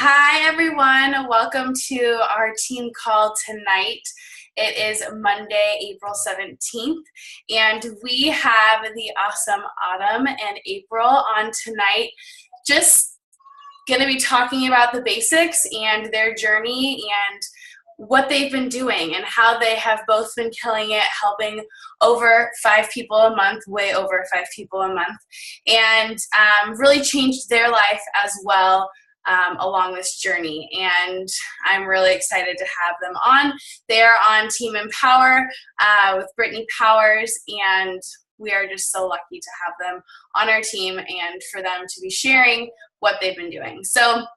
Hi, everyone. Welcome to our team call tonight. It is Monday, April 17th, and we have the awesome Autumn and April on tonight. Just going to be talking about the basics and their journey and what they've been doing and how they have both been killing it, helping over 5 people a month, way over 5 people a month, and really changed their life as well along this journey. And I'm really excited to have them on. They are on Team Empower with Brittany Powers, and we are just so lucky to have them on our team and for them to be sharing what they've been doing. So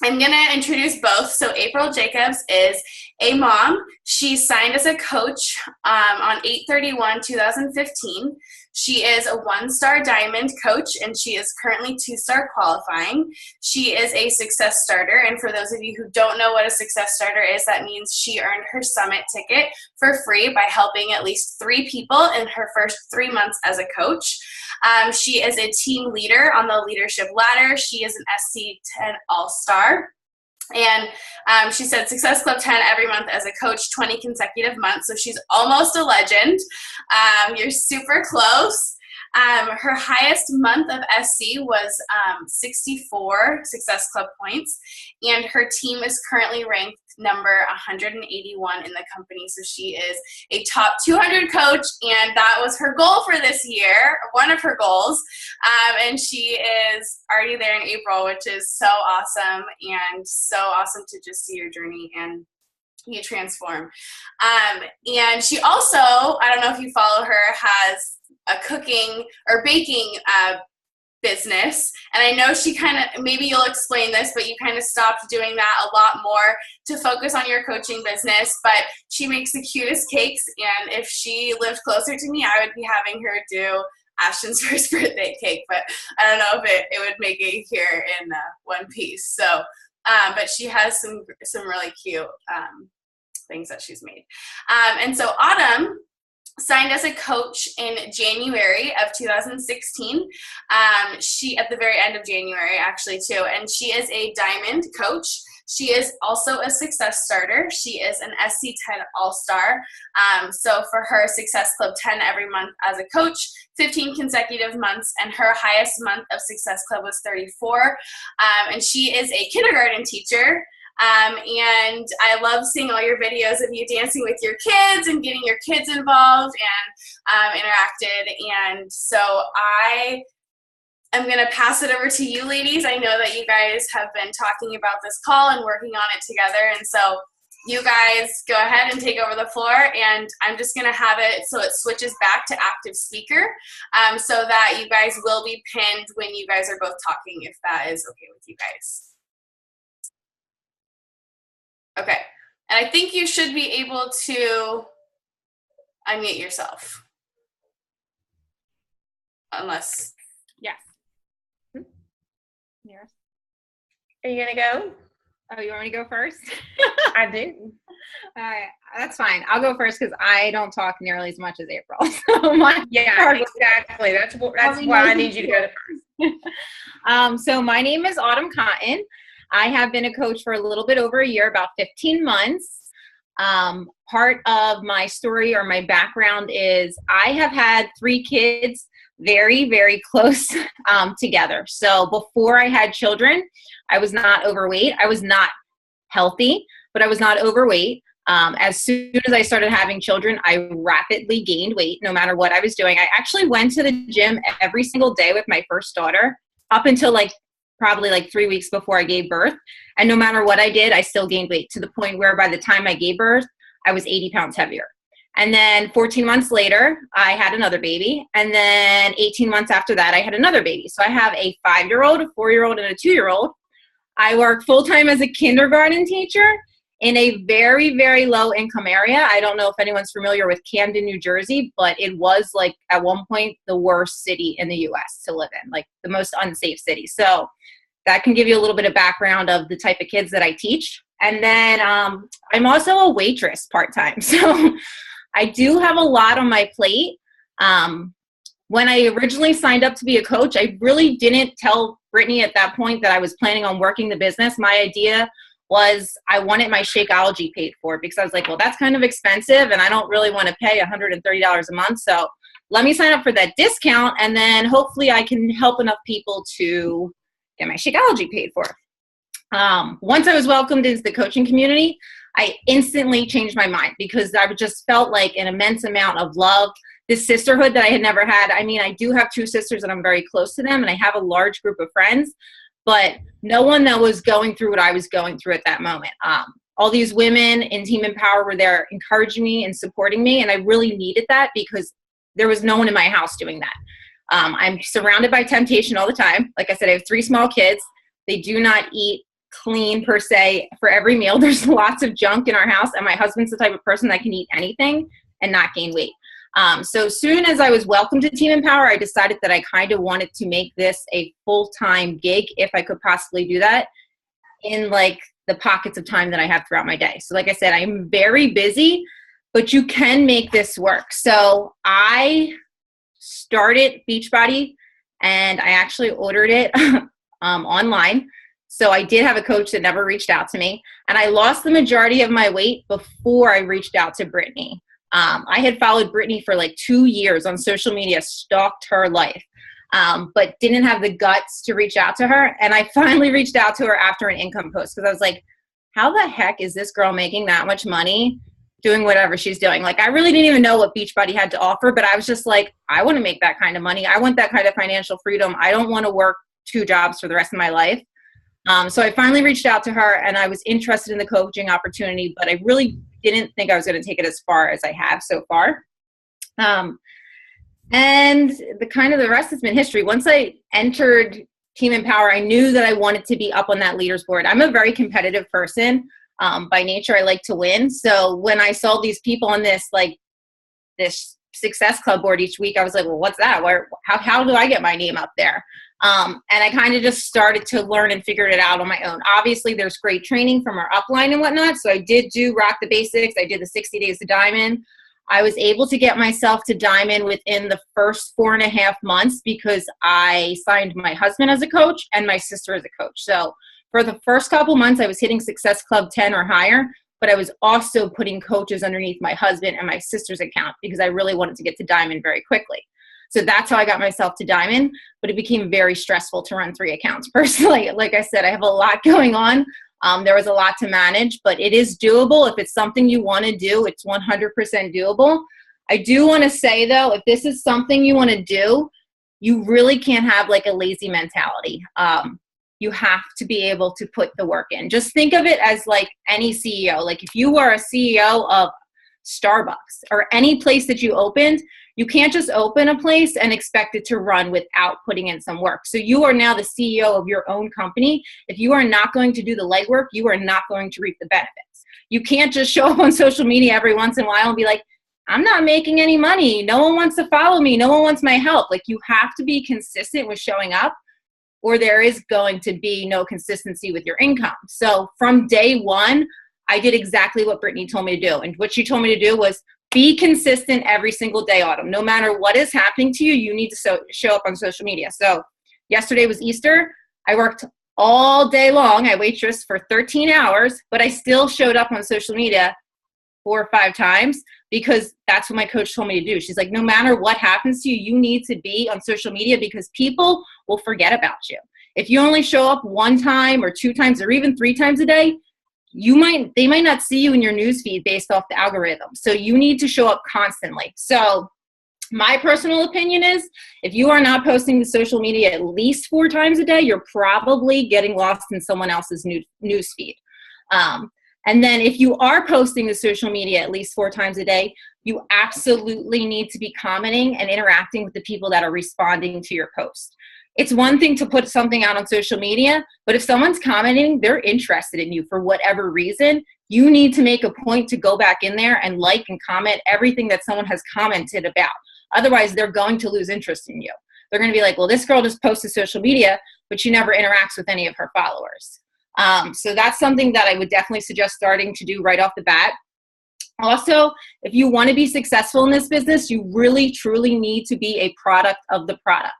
I'm going to introduce both. So April Jacobs is a mom. She signed as a coach on 8/31/2015. She is a 1-star diamond coach, and she is currently 2-star qualifying. She is a success starter, and for those of you who don't know what a success starter is, that means she earned her summit ticket for free by helping at least 3 people in her first 3 months as a coach. She is a team leader on the leadership ladder. She is an SC10 All-Star. And she said Success Club 10 every month as a coach, 20 consecutive months. So she's almost a legend. You're super close. Her highest month of SC was 64 Success Club points. And her team is currently ranked number 181 in the company. So she is a top 200 coach, and that was her goal for this year, one of her goals. And she is already there in April, which is so awesome, and so awesome to just see your journey and you transform. And she also, I don't know if you follow her, has a cooking or baking business, and I know she kind of, maybe you'll explain this, but you kind of stopped doing that a lot more to focus on your coaching business. But she makes the cutest cakes, and if she lived closer to me, I would be having her do Ashton's first birthday cake, but I don't know if it would make it here in one piece. So but she has some really cute things that she's made. And so Autumn signed as a coach in January of 2016. She, at the very end of January, actually, too, and she is a diamond coach. She is also a success starter. She is an SC10 All-Star. So for her, Success Club 10 every month as a coach, 15 consecutive months, and her highest month of Success Club was 34. And she is a kindergarten teacher. And I love seeing all your videos of you dancing with your kids and getting your kids involved and interacted. And so I am going to pass it over to you ladies. I know that you guys have been talking about this call and working on it together. And so you guys go ahead and take over the floor, and I'm just going to have it so it switches back to active speaker so that you guys will be pinned when you guys are both talking, if that is okay with you guys. Okay, and I think you should be able to unmute yourself. Unless, yeah. Yes. Are you gonna go? Oh, you want me to go first? I do. All right, that's fine. I'll go first because I don't talk nearly as much as April. So yeah, exactly. That's why I need you to go first. So my name is Autumn Cotton. I have been a coach for a little bit over a year, about 15 months. Part of my story or my background is I have had 3 kids very, very close together. So before I had children, I was not overweight. I was not healthy, but I was not overweight. As soon as I started having children, I rapidly gained weight no matter what I was doing. I actually went to the gym every single day with my first daughter up until probably 3 weeks before I gave birth. And no matter what I did, I still gained weight to the point where by the time I gave birth, I was 80 pounds heavier. And then 14 months later, I had another baby. And then 18 months after that, I had another baby. So I have a 5-year-old, a 4-year-old, and a 2-year-old. I work full-time as a kindergarten teacher in a very, very low income area. I don't know if anyone's familiar with Camden, New Jersey, but it was at one point the worst city in the US to live in, the most unsafe city. So that can give you a little bit of background of the type of kids that I teach. And then I'm also a waitress part-time. So I do have a lot on my plate. when I originally signed up to be a coach, I really didn't tell Brittany at that point that I was planning on working the business. My idea was I wanted my Shakeology paid for because I was like, well, that's kind of expensive and I don't really want to pay $130 a month. So let me sign up for that discount and then hopefully I can help enough people to get my Shakeology paid for. Once I was welcomed into the coaching community, I instantly changed my mind because I just felt like an immense amount of love, this sisterhood that I had never had. I mean, I do have two sisters and I'm very close to them and I have a large group of friends, but no one that was going through what I was going through at that moment. All these women in Team Empower were there encouraging me and supporting me, and I really needed that because there was no one in my house doing that. I'm surrounded by temptation all the time. Like I said, I have 3 small kids. They do not eat clean per se for every meal. There's lots of junk in our house, and my husband's the type of person that can eat anything and not gain weight. So soon as I was welcomed to Team Empower, I decided that I kind of wanted to make this a full-time gig if I could possibly do that in like the pockets of time that I have throughout my day. So like I said, I'm very busy, but you can make this work. So I started Beachbody and I actually ordered it online. So I did have a coach that never reached out to me, and I lost the majority of my weight before I reached out to Brittany. I had followed Brittany for like 2 years on social media, stalked her life, but didn't have the guts to reach out to her. And I finally reached out to her after an income post because I was like, how the heck is this girl making that much money doing whatever she's doing? Like, I really didn't even know what Beachbody had to offer, but I was just like, I want to make that kind of money. I want that kind of financial freedom. I don't want to work 2 jobs for the rest of my life. So I finally reached out to her and I was interested in the coaching opportunity, but I really didn't think I was going to take it as far as I have so far. And the rest has been history. Once I entered Team Empower, I knew that I wanted to be up on that leaders board. I'm a very competitive person. By nature, I like to win. So when I saw these people on this Success Club board each week, I was like, well, what's that? How do I get my name up there? And I kind of just started to learn and figured it out on my own. Obviously, there's great training from our upline and whatnot. So I did do Rock the Basics. I did the 60 Days to Diamond. I was able to get myself to Diamond within the first 4.5 months because I signed my husband as a coach and my sister as a coach. So for the first couple months, I was hitting Success Club 10 or higher, but I was also putting coaches underneath my husband and my sister's account because I really wanted to get to Diamond very quickly. So that's how I got myself to Diamond, but it became very stressful to run 3 accounts personally. Like I said, I have a lot going on. There was a lot to manage, but it is doable. If it's something you want to do, it's 100% doable. I do want to say though, if this is something you want to do, you really can't have like a lazy mentality. You have to be able to put the work in. Just think of it as like any CEO. Like if you are a CEO of Starbucks or any place that you opened, you can't just open a place and expect it to run without putting in some work. So you are now the CEO of your own company. If you are not going to do the legwork, you are not going to reap the benefits. You can't just show up on social media every once in a while and be like, I'm not making any money. No one wants to follow me. No one wants my help. Like you have to be consistent with showing up, or there is going to be no consistency with your income. So from day one, I did exactly what Brittany told me to do. And what she told me to do was be consistent every single day, Autumn. No matter what is happening to you, you need to show up on social media. So yesterday was Easter. I worked all day long. I waitressed for 13 hours, but I still showed up on social media 4 or 5 times because that's what my coach told me to do. She's like, no matter what happens to you, you need to be on social media because people will forget about you. If you only show up 1 time or 2 times or even 3 times a day, they might not see you in your newsfeed based off the algorithm. So you need to show up constantly. So my personal opinion is if you are not posting to social media at least 4 times a day, you're probably getting lost in someone else's newsfeed. And then if you are posting to social media at least 4 times a day, you absolutely need to be commenting and interacting with the people that are responding to your post. It's one thing to put something out on social media, but if someone's commenting, they're interested in you for whatever reason, you need to make a point to go back in there and like and comment everything that someone has commented about. Otherwise, they're going to lose interest in you. They're going to be like, well, this girl just posted social media, but she never interacts with any of her followers. So that's something that I would definitely suggest starting to do right off the bat. Also, if you want to be successful in this business, you really, truly need to be a product of the product.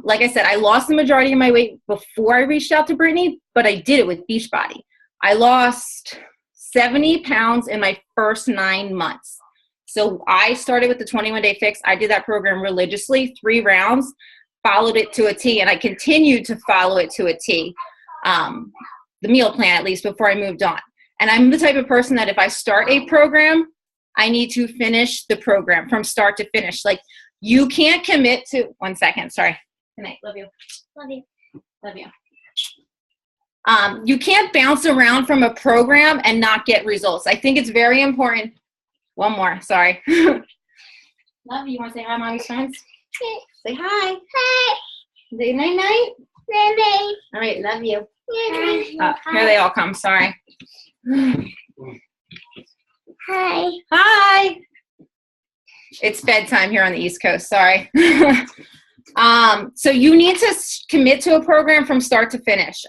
Like I said, I lost the majority of my weight before I reached out to Brittany, but I did it with Beachbody. I lost 70 pounds in my first 9 months. So I started with the 21-day fix. I did that program religiously, 3 rounds, followed it to a T, and I continued to follow it to a T, the meal plan at least, before I moved on. And I'm the type of person that if I start a program, I need to finish the program from start to finish. Like, you can't commit to, 1 second, sorry. Good night, love you. Love you. Love you. You can't bounce around from a program and not get results. I think it's very important. One more, sorry. Love you. You want to say hi, mommy's friends? Say hi. Hi. Say night-night. Baby. All right, love you. Hi. Here they all come, sorry. Hi. Hi. It's bedtime here on the East Coast, sorry. So you need to commit to a program from start to finish.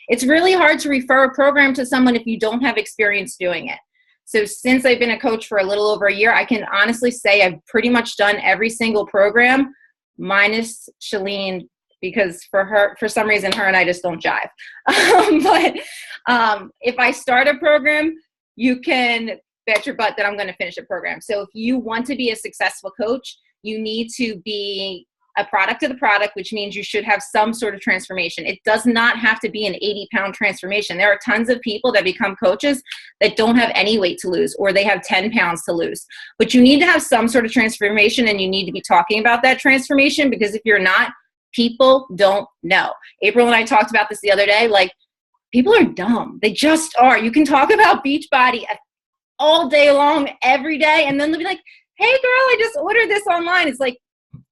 It's really hard to refer a program to someone if you don't have experience doing it. So since I've been a coach for a little over a year, I can honestly say I've pretty much done every single program, minus Shalene, because for some reason, her and I just don't jive. But if I start a program, you can bet your butt that I'm going to finish a program. So if you want to be a successful coach, you need to be a product of the product, which means you should have some sort of transformation. It does not have to be an 80-pound transformation. There are tons of people that become coaches that don't have any weight to lose, or they have 10 pounds to lose. But you need to have some sort of transformation, and you need to be talking about that transformation, because if you're not, people don't know. April and I talked about this the other day. Like, people are dumb. They just are. You can talk about Beachbody all day long, every day, and then they'll be like, hey girl, I just ordered this online. It's like,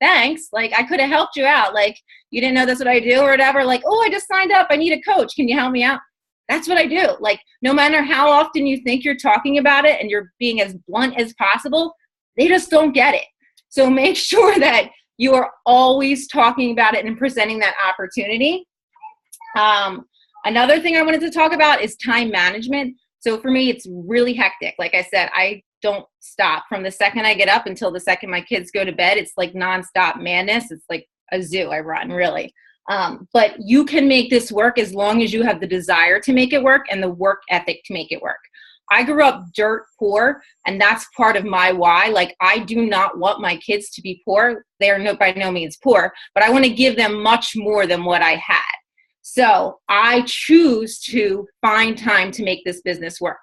thanks. Like, I could have helped you out. Like, you didn't know that's what I do or whatever. Like, oh, I just signed up. I need a coach. Can you help me out? That's what I do. Like, no matter how often you think you're talking about it and you're being as blunt as possible, they just don't get it. So make sure that you are always talking about it and presenting that opportunity. Another thing I wanted to talk about is time management. So for me, it's really hectic. Like I said, I don't stop from the second I get up until the second my kids go to bed. It's like nonstop madness. It's like a zoo I run, really. But you can make this work as long as you have the desire to make it work and the work ethic to make it work. I grew up dirt poor, and that's part of my why. Like, I do not want my kids to be poor. They are by no means poor, but I want to give them much more than what I had. So I choose to find time to make this business work.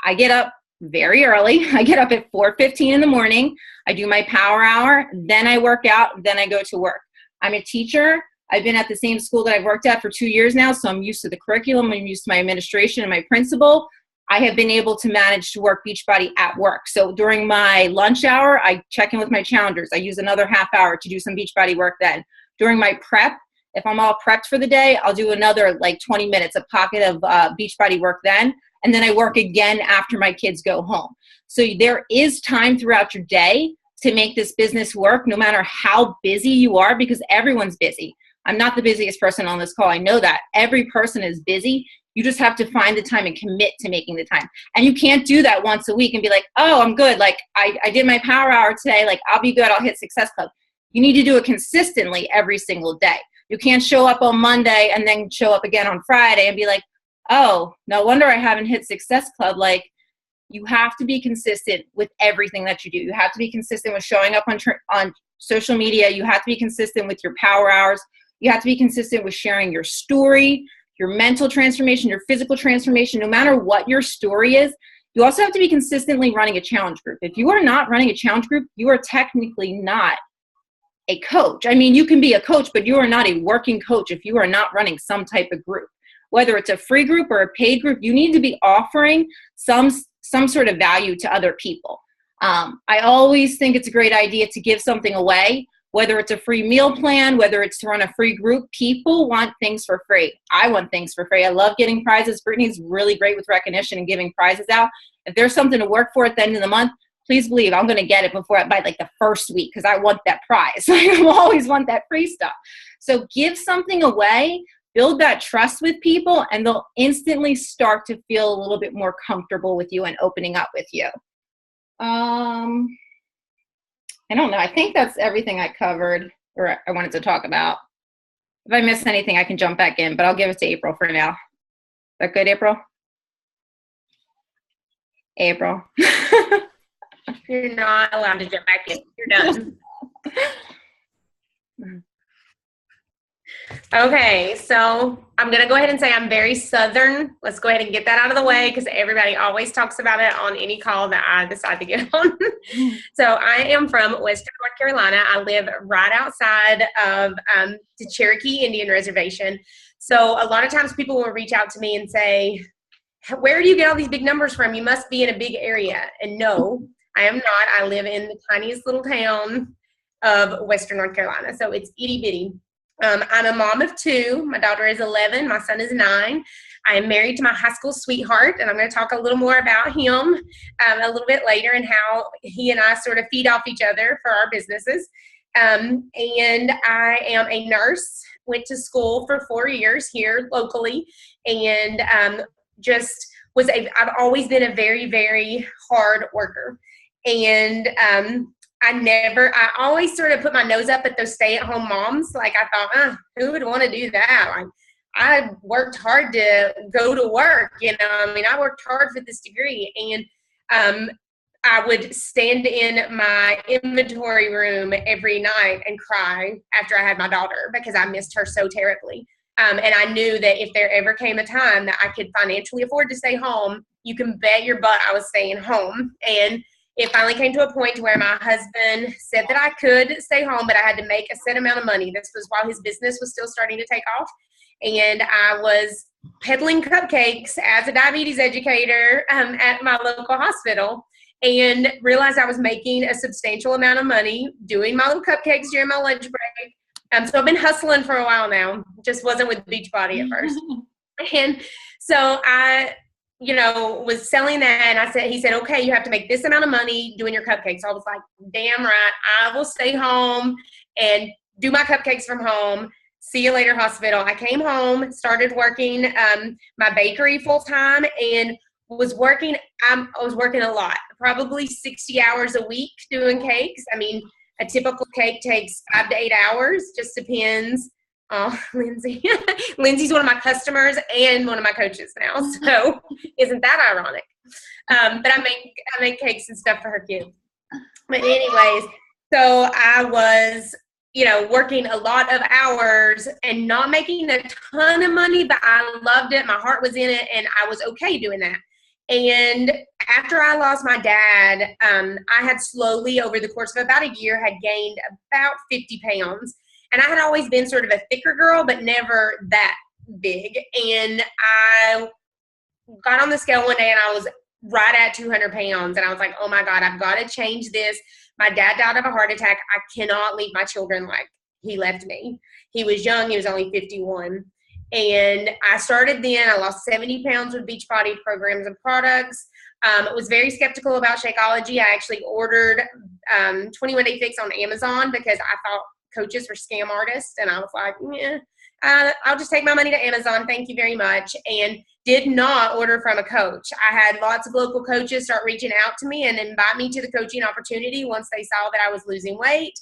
I get up very early. I get up at 4:15 in the morning. I do my power hour. Then I work out. Then I go to work. I'm a teacher. I've been at the same school that I've worked at for 2 years now, so I'm used to the curriculum. I'm used to my administration and my principal. I have been able to manage to work Beachbody at work. So during my lunch hour, I check in with my challengers. I use another half hour to do some Beachbody work then. During my prep, if I'm all prepped for the day, I'll do another like 20 minutes, a pocket of Beachbody work then. And then I work again after my kids go home. So there is time throughout your day to make this business work, no matter how busy you are, because everyone's busy. I'm not the busiest person on this call. I know that. Every person is busy. You just have to find the time and commit to making the time. And you can't do that once a week and be like, oh, I'm good. Like, I did my power hour today. Like, I'll be good. I'll hit Success Club. You need to do it consistently every single day. You can't show up on Monday and then show up again on Friday and be like, oh, no wonder I haven't hit Success Club. Like, you have to be consistent with everything that you do. You have to be consistent with showing up on social media. You have to be consistent with your power hours. You have to be consistent with sharing your story, your mental transformation, your physical transformation. No matter what your story is, you also have to be consistently running a challenge group. If you are not running a challenge group, you are technically not a coach. I mean, you can be a coach, but you are not a working coach if you are not running some type of group. Whether it's a free group or a paid group, you need to be offering some sort of value to other people. I always think it's a great idea to give something away, whether it's a free meal plan, whether it's to run a free group. People want things for free. I want things for free. I love getting prizes. Brittany's really great with recognition and giving prizes out. If there's something to work for at the end of the month, please believe I'm going to get it by like the first week, because I want that prize. I always want that free stuff. So give something away build that trust with people, and they'll instantly start to feel a little bit more comfortable with you and opening up with you. I don't know. I think that's everything I covered or I wanted to talk about. If I miss anything, I can jump back in, but I'll give it to April for now. Is that good, April? April. You're not allowed to jump back in. You're done. Okay, so I'm going to go ahead and say I'm very Southern. Let's go ahead and get that out of the way because everybody always talks about it on any call that I decide to get on. So I am from Western North Carolina. I live right outside of the Cherokee Indian Reservation. So a lot of times people will reach out to me and say, where do you get all these big numbers from? You must be in a big area. And no, I am not. I live in the tiniest little town of Western North Carolina. So it's itty bitty. I'm a mom of two. My daughter is 11. My son is 9. I am married to my high school sweetheart, and I'm going to talk a little more about him a little bit later and how he and I sort of feed off each other for our businesses. And I am a nurse, went to school for 4 years here locally, and I've always been a very, very hard worker. And I always sort of put my nose up at those stay-at-home moms. Like I thought, who would want to do that? Like I worked hard to go to work, I worked hard for this degree. And I would stand in my inventory room every night and cry after I had my daughter because I missed her so terribly. And I knew that if there ever came a time that I could financially afford to stay home, you can bet your butt I was staying home. And it finally came to a point where my husband said that I could stay home, but I had to make a set amount of money. This was while his business was still starting to take off. And I was peddling cupcakes as a diabetes educator at my local hospital and realized I was making a substantial amount of money doing my little cupcakes during my lunch break. So I've been hustling for a while now. Just wasn't with Beachbody at first. And so I was selling that, and he said, okay, you have to make this amount of money doing your cupcakes. So I was like, damn right, I will stay home and do my cupcakes from home. See you later, hospital. I came home, started working my bakery full time, and was working. I was working a lot, probably 60 hours a week doing cakes. A typical cake takes 5 to 8 hours, just depends. Oh, Lindsay. Lindsay's one of my customers and one of my coaches now. So isn't that ironic? But I make cakes and stuff for her kids. But anyways, so I was, working a lot of hours and not making a ton of money, but I loved it. My heart was in it, and I was okay doing that. And after I lost my dad, I had slowly, over the course of about a year, had gained about 50 pounds. And I had always been sort of a thicker girl, but never that big. And I got on the scale one day, and I was right at 200 pounds. And I was like, oh, my God, I've got to change this. My dad died of a heart attack. I cannot leave my children like he left me. He was young. He was only 51. And I started then. I lost 70 pounds with Beachbody programs and products. Was very skeptical about Shakeology. I actually ordered 21 Day Fix on Amazon because I thought coaches were scam artists. And I was like, I'll just take my money to Amazon. Thank you very much. And did not order from a coach. I had lots of local coaches start reaching out to me and invite me to the coaching opportunity once they saw that I was losing weight.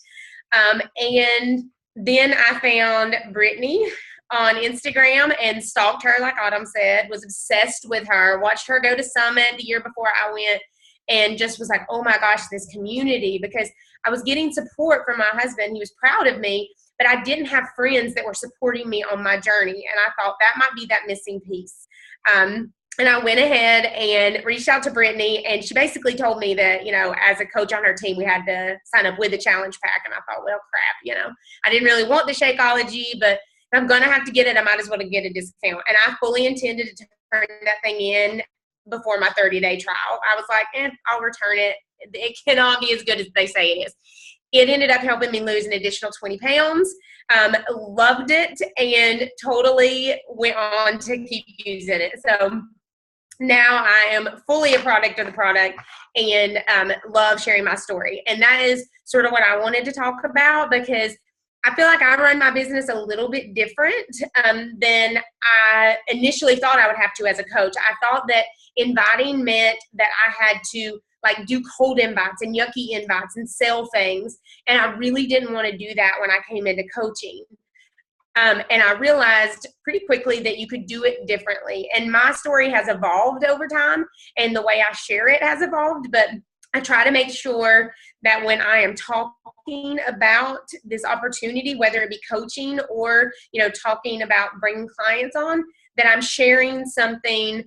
And then I found Brittany on Instagram and stalked her, like Autumn said, was obsessed with her, watched her go to Summit the year before I went, and just was like, oh my gosh, this community, because I was getting support from my husband. He was proud of me, but I didn't have friends that were supporting me on my journey. And I thought that might be that missing piece. And I went ahead and reached out to Brittany, and she basically told me that, as a coach on her team, we had to sign up with the challenge pack. And I thought, well, crap, I didn't really want the Shakeology, but if I'm going to have to get it, I might as well get a discount. And I fully intended to turn that thing in before my 30-day trial. I was like, I'll return it. It cannot be as good as they say it is. It ended up helping me lose an additional 20 pounds. Loved it, and totally went on to keep using it. So now I am fully a product of the product, and love sharing my story. And that is sort of what I wanted to talk about, because I feel like I run my business a little bit different than I initially thought I would have to as a coach. I thought that inviting meant that I had to like do cold invites and yucky invites and sell things. And I really didn't want to do that when I came into coaching. And I realized pretty quickly that you could do it differently. And my story has evolved over time, and the way I share it has evolved. But I try to make sure that when I am talking about this opportunity, whether it be coaching or, talking about bringing clients on, that I'm sharing something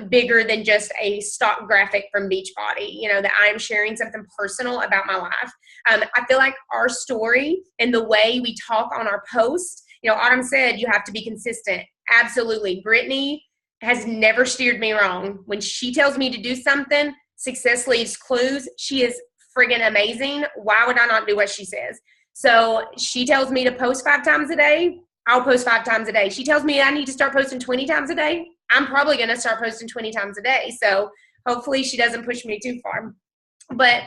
bigger than just a stock graphic from Beachbody, that I'm sharing something personal about my life. I feel like our story and the way we talk on our posts, Autumn said you have to be consistent. Absolutely. Brittany has never steered me wrong. When she tells me to do something, success leaves clues. She is friggin' amazing. Why would I not do what she says? So she tells me to post 5 times a day. I'll post 5 times a day. She tells me I need to start posting 20 times a day. I'm probably going to start posting 20 times a day. So hopefully she doesn't push me too far. But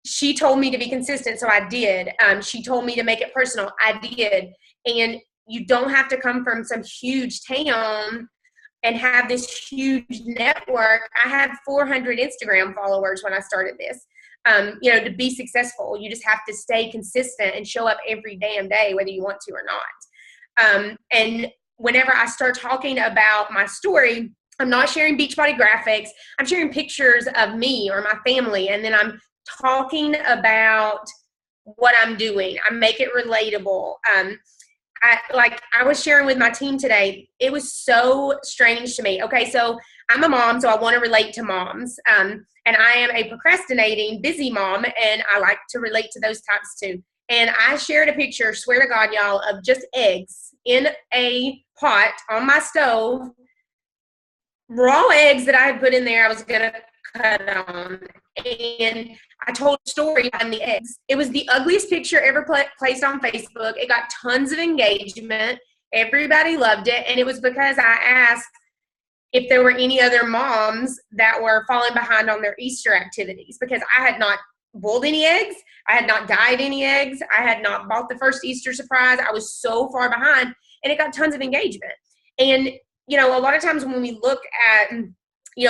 she told me to be consistent, so I did. She told me to make it personal. I did. And you don't have to come from some huge town and have this huge network. I had 400 Instagram followers when I started this. To be successful, you just have to stay consistent and show up every damn day, whether you want to or not. And whenever I start talking about my story, I'm not sharing Beachbody graphics. I'm sharing pictures of me or my family, and then I'm talking about what I'm doing. I make it relatable. I was sharing with my team today, it was so strange to me. Okay, so I'm a mom, so I want to relate to moms. And I am a procrastinating, busy mom, and I like to relate to those types too. And I shared a picture, swear to God, y'all, of just eggs in a pot on my stove, raw eggs that I had put in there. I was going to cut on. And I told a story behind the eggs. It was the ugliest picture ever placed on Facebook. It got tons of engagement. Everybody loved it. And it was because I asked if there were any other moms that were falling behind on their Easter activities, because I had not boiled any eggs. I had not dyed any eggs. I had not bought the first Easter surprise. I was so far behind, and it got tons of engagement. And, a lot of times when we look at,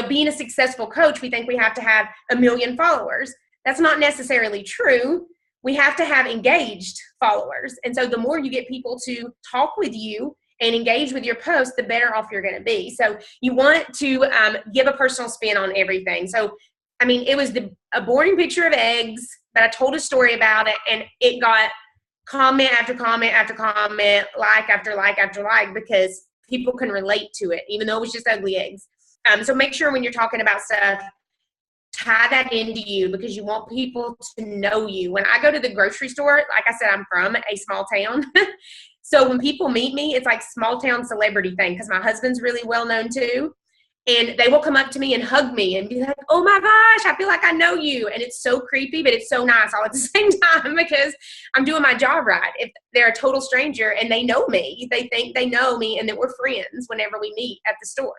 being a successful coach, we think we have to have 1 million followers. That's not necessarily true. We have to have engaged followers. And so the more you get people to talk with you and engage with your post, the better off you're going to be. So you want to give a personal spin on everything. So, it was a boring picture of eggs, but I told a story about it, and it got comment after comment after comment, like after like after like, because people can relate to it, even though it was just ugly eggs. So make sure when you're talking about stuff, tie that into you, because you want people to know you. When I go to the grocery store, like I said, I'm from a small town. So when people meet me, it's like small town celebrity thing, because my husband's really well known too. And they will come up to me and hug me and be like, oh my gosh, I feel like I know you. And it's so creepy, but it's so nice all at the same time, because I'm doing my job right. If they're a total stranger and they know me, they think they know me and that we're friends whenever we meet at the store.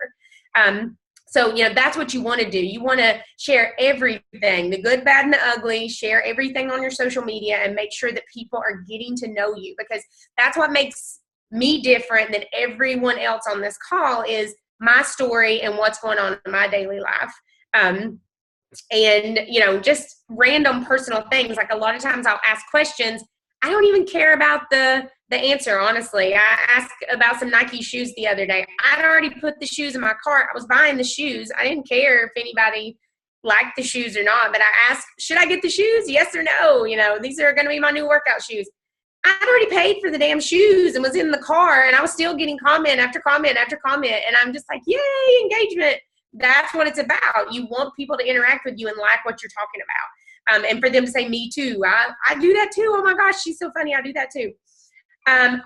So, that's what you want to do. You want to share everything, the good, bad, and the ugly, share everything on your social media, and make sure that people are getting to know you, because that's what makes me different than everyone else on this call, is my story and what's going on in my daily life. And, just random personal things. Like a lot of times I'll ask questions. I don't even care about the answer, honestly. I asked about some Nike shoes the other day. I'd already put the shoes in my cart. I was buying the shoes. I didn't care if anybody liked the shoes or not, but I asked, should I get the shoes? Yes or no? These are going to be my new workout shoes. I'd already paid for the damn shoes and was in the car, and I was still getting comment after comment after comment. And I'm just like, yay, engagement. That's what it's about. You want people to interact with you and like what you're talking about. And for them to say, me too. I do that too. Oh my gosh, she's so funny. I do that too.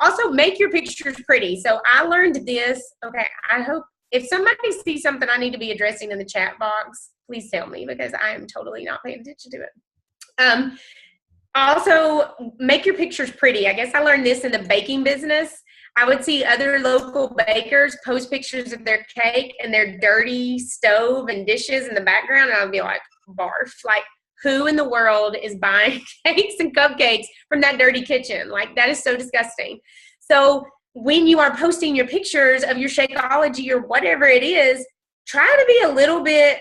Also, make your pictures pretty. So I learned this. Okay, I hope if somebody sees something I need to be addressing in the chat box, please tell me, because I am totally not paying attention to it. Also, make your pictures pretty. I guess I learned this in the baking business. I would see other local bakers post pictures of their cake and their dirty stove and dishes in the background, and I would be like, barf. Like, who in the world is buying cakes and cupcakes from that dirty kitchen? Like, that is so disgusting. So when you are posting your pictures of your Shakeology or whatever it is, try to be a little bit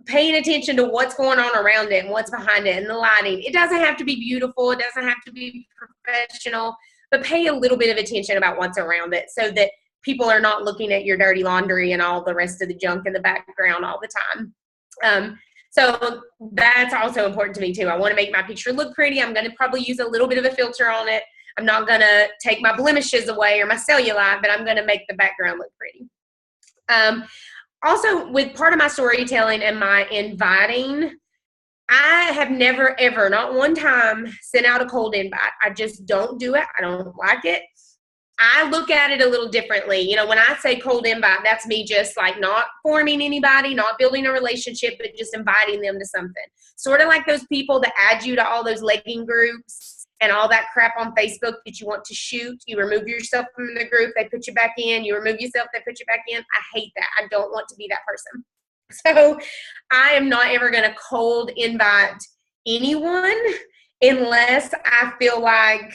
paying attention to what's going on around it and what's behind it and the lighting. It doesn't have to be beautiful. It doesn't have to be professional, but pay a little bit of attention about what's around it so that people are not looking at your dirty laundry and all the rest of the junk in the background all the time. So that's also important to me too. I want to make my picture look pretty. I'm going to probably use a little bit of a filter on it. I'm not going to take my blemishes away or my cellulite, but I'm going to make the background look pretty. Also, with part of my storytelling and my inviting, I have never, ever, not one time, sent out a cold invite. I just don't do it. I don't like it. I look at it a little differently. You know, when I say cold invite, that's me just like not forming anybody, not building a relationship, but just inviting them to something. Sort of like those people that add you to all those legging groups and all that crap on Facebook that you want to shoot. You remove yourself from the group, they put you back in. You remove yourself, they put you back in. I hate that. I don't want to be that person. So I am not ever going to cold invite anyone unless I feel like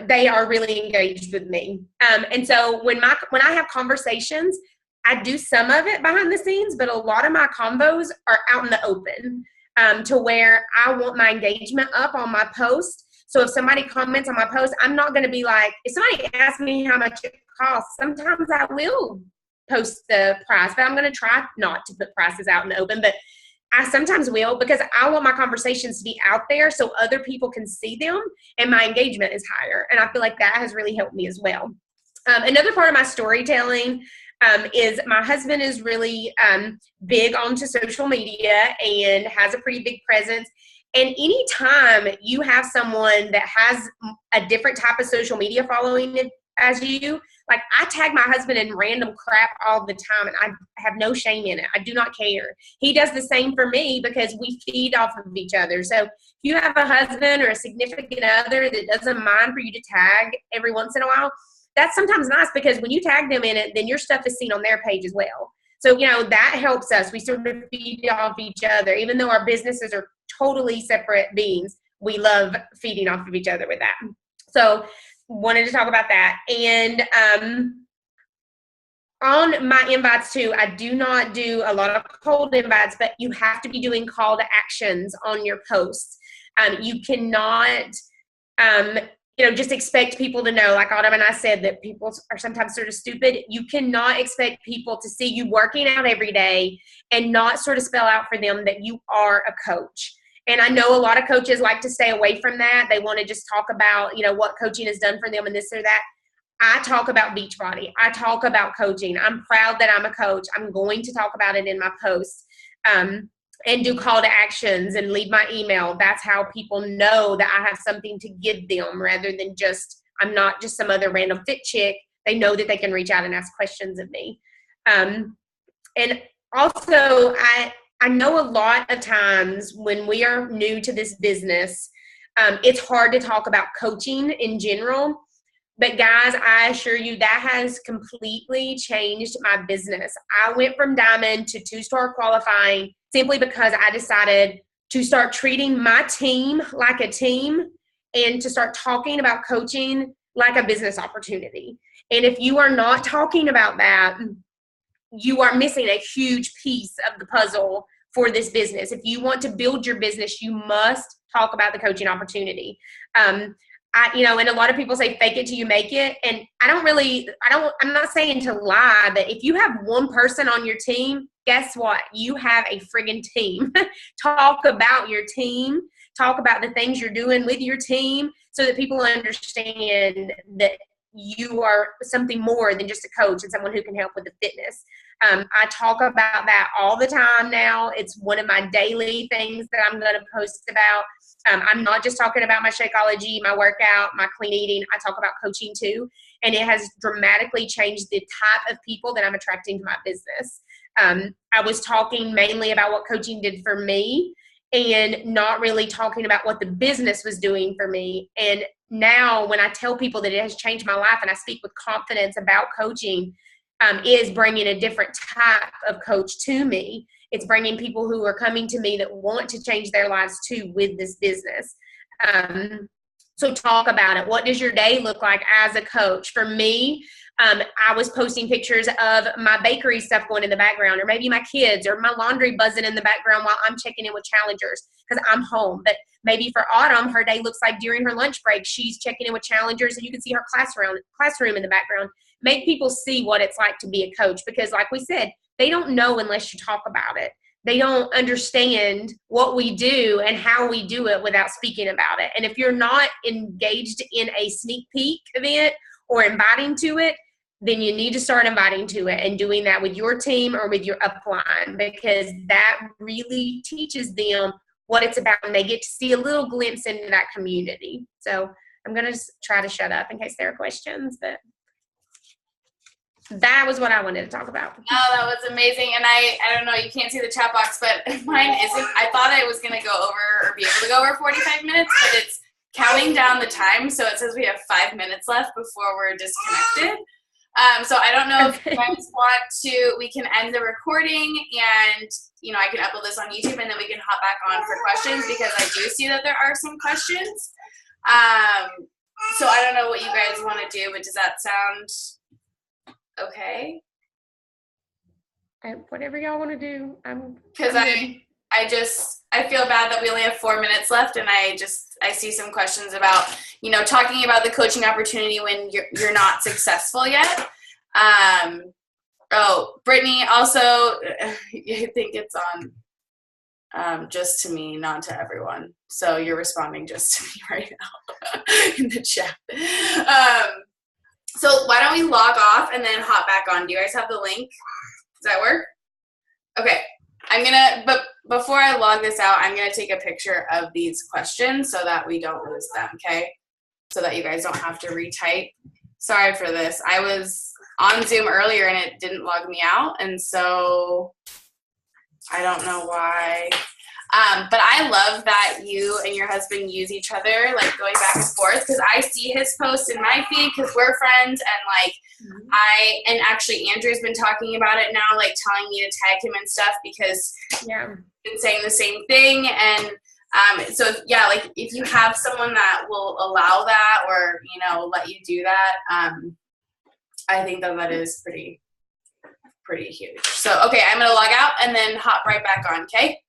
they are really engaged with me. And so when I have conversations, I do some of it behind the scenes, but a lot of my convos are out in the open to where I want my engagement up on my post. So if somebody comments on my post, I'm not going to be like, if somebody asks me how much it costs, sometimes I will post the price, but I'm going to try not to put prices out in the open, but I sometimes will because I want my conversations to be out there so other people can see them and my engagement is higher. And I feel like that has really helped me as well. Another part of my storytelling is my husband is really big onto social media and has a pretty big presence. And anytime you have someone that has a different type of social media following as you, like I tag my husband in random crap all the time and I have no shame in it. I do not care. He does the same for me because we feed off of each other. So if you have a husband or a significant other that doesn't mind for you to tag every once in a while, that's sometimes nice because when you tag them in it, then your stuff is seen on their page as well. So, you know, that helps us. We sort of feed off each other. Even though our businesses are totally separate beings, we love feeding off of each other with that. So wanted to talk about that. And on my invites too, I do not do a lot of cold invites, but you have to be doing call to actions on your posts. You cannot, just expect people to know, like Autumn and I said, that people are sometimes sort of stupid. You cannot expect people to see you working out every day and not sort of spell out for them that you are a coach. And I know a lot of coaches like to stay away from that. They want to just talk about, what coaching has done for them and this or that. I talk about Beachbody. I talk about coaching. I'm proud that I'm a coach. I'm going to talk about it in my posts and do call to actions and leave my email. That's how people know that I have something to give them rather than I'm not just some other random fit chick. They know that they can reach out and ask questions of me. And also, I know a lot of times when we are new to this business, it's hard to talk about coaching in general. But guys, I assure you that has completely changed my business. I went from diamond to 2-star qualifying simply because I decided to start treating my team like a team and to start talking about coaching like a business opportunity. And if you are not talking about that, you are missing a huge piece of the puzzle for this business. If you want to build your business, you must talk about the coaching opportunity. And a lot of people say fake it till you make it. And I'm not saying to lie, but if you have one person on your team, guess what? You have a friggin' team. Talk about your team. Talk about the things you're doing with your team so that people understand that you are something more than just a coach and someone who can help with the fitness. I talk about that all the time now. It's one of my daily things that I'm going to post about. I'm not just talking about my Shakeology, my workout, my clean eating. I talk about coaching too. And it has dramatically changed the type of people that I'm attracting to my business. I was talking mainly about what coaching did for me and not really talking about what the business was doing for me. And now when I tell people that it has changed my life and I speak with confidence about coaching, is bringing a different type of coach to me. It's bringing people who are coming to me that want to change their lives too with this business. So talk about it. What does your day look like as a coach? For me, I was posting pictures of my bakery stuff going in the background, or maybe my kids, or my laundry buzzing in the background while I'm checking in with challengers because I'm home. But maybe for Autumn, her day looks like during her lunch break, she's checking in with challengers, and you can see her classroom in the background. Make people see what it's like to be a coach, because like we said, they don't know unless you talk about it. They don't understand what we do and how we do it without speaking about it. And if you're not engaged in a sneak peek event or inviting to it, then you need to start inviting to it and doing that with your team or with your upline, because that really teaches them what it's about, and they get to see a little glimpse into that community. So I'm going to try to shut up in case there are questions, but that was what I wanted to talk about. No, that was amazing. And I don't know, you can't see the chat box, but mine isn't. I thought I was going to go over or be able to go over 45 minutes, but it's counting down the time. So it says we have 5 minutes left before we're disconnected. So I don't know if you guys want to, we can end the recording and, I can upload this on YouTube and then we can hop back on for questions, because I do see that there are some questions. So I don't know what you guys want to do, but does that sound okay? Whatever y'all want to do. Because I feel bad that we only have 4 minutes left, and I see some questions about, talking about the coaching opportunity when you're not successful yet. Brittany, also, I think it's on just to me, not to everyone. So you're responding just to me right now in the chat. So why don't we log off and then hop back on? Do you guys have the link? Does that work? Okay. But before I log this out, I'm going to take a picture of these questions so that we don't lose them, okay? So that you guys don't have to retype. Sorry for this. I was on Zoom earlier and it didn't log me out, and so I don't know why. But I love that you and your husband use each other, like going back and forth, because I see his posts in my feed because we're friends, and and actually Andrew's been talking about it now, like telling me to tag him and stuff, because he's been saying the same thing. And so like if you have someone that will allow that, or let you do that, I think that is pretty huge. So okay, I'm gonna log out and then hop right back on. Okay.